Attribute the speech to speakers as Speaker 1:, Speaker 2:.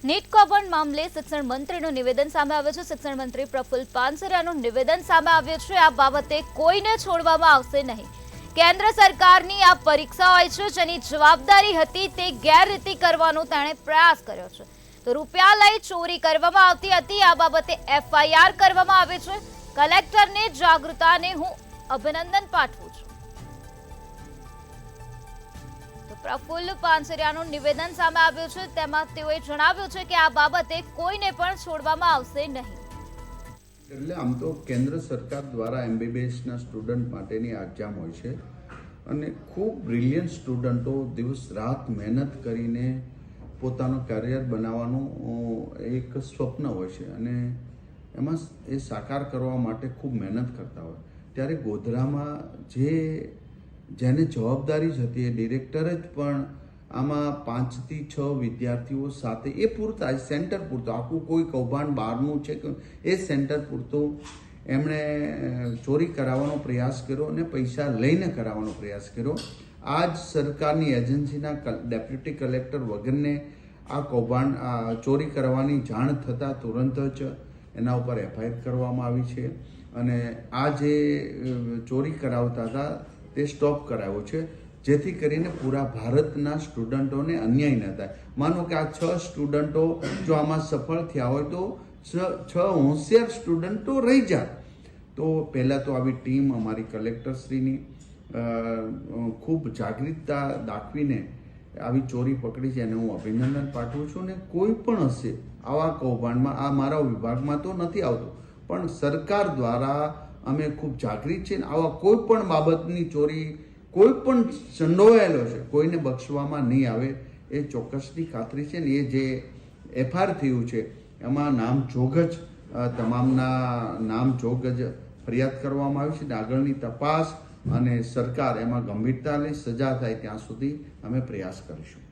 Speaker 1: NEET કૌભાંડ મામલે શિક્ષણ મંત્રીનું નિવેદન સામે આવ્યું છે। શિક્ષણ મંત્રી પ્રફુલ્લ પાનસરિયાનું નિવેદન સામે આવ્યું છે। આ બાબતે કોઈને છોડવામાં આવશે નહીં। કેન્દ્ર સરકારની આ પરીક્ષા હોય છે જેની જવાબદારી હતી તે ગેરરીતિ કરવાનો તેણે પ્રયાસ કર્યો છે। તો રૂપિયા લઈ ચોરી કરવામાં આવતી હતી। આ બાબતે FIR કરવામાં આવી છે। કલેક્ટરને જાગૃતતાને હું અભિનંદન પાઠવું છું। પ્રફુલ્લ પાનસરિયાનું નિવેદન સામે આવ્યું છે। તેમાં તેઓએ જણાવ્યું છે કે આ બાબતે કોઈને પણ છોડવામાં આવશે નહીં।
Speaker 2: એટલે આમ તો કેન્દ્ર સરકાર દ્વારા MBBS ના સ્ટુડન્ટ માટેની એક્ઝામ હોય છે અને ખૂબ બ્રિલિયન્ટ સ્ટુડન્ટો દિવસ રાત મહેનત કરીને પોતાનો કરિયર બનાવવાનું એક સ્વપ્ન હોય છે અને એમાં એ સાકાર કરવા માટે ખૂબ મહેનત કરતા હોય। ત્યારે ગોધરામાં જેને જવાબદારી જ હતી એ ડિરેક્ટર જ પણ આમાં 5 થી 6 વિદ્યાર્થીઓ સાથે એ પૂરતા સેન્ટર પૂરતો આખું કોઈ કૌભાંડ બહારનું છે કે એ સેન્ટર પૂરતું એમણે ચોરી કરાવવાનો પ્રયાસ કર્યો અને પૈસા લઈને કરાવવાનો પ્રયાસ કર્યો। આ જ સરકારની એજન્સીના ડેપ્યુટી કલેક્ટર વગરને આ કૌભાંડ ચોરી કરવાની જાણ થતાં તુરંત જ એના ઉપર FIR કરવામાં આવી છે અને આ જે ચોરી કરાવતા હતા તે સ્ટોપ કરાવ્યો છે જેથી કરીને પૂરા ભારતના સ્ટુડન્ટોને અન્યાય ન થાય। માનો કે આ 6 સ્ટુડન્ટો જો આમાં સફળ થયા હોય તો 6 હોશિયાર સ્ટુડન્ટો રહી જાય। તો પહેલાં તો આવી ટીમ અમારી કલેક્ટરશ્રીની ખૂબ જાગૃતતા દાખવીને આવી ચોરી પકડી છે અને હું અભિનંદન પાઠવું છું। અને કોઈ પણ હશે આવા કૌભાંડમાં આ મારા વિભાગમાં તો નથી આવતું પણ સરકાર દ્વારા અમે ખૂબ જાગૃત છીએ। આવા કોઈ પણ બાબતની ચોરી કોઈ પણ સંડોવાયેલો છે કોઈને બક્ષવામાં નહીં આવે એ ચોક્કસની ખાતરી છે ને એ જે FIR થયું છે એમાં નામજોગ જ તમામના નામજોગ જ ફરિયાદ કરવામાં આવી છે ને આગળની તપાસ અને સરકાર એમાં ગંભીરતા લઈ સજા થાય ત્યાં સુધી અમે પ્રયાસ કરીશું।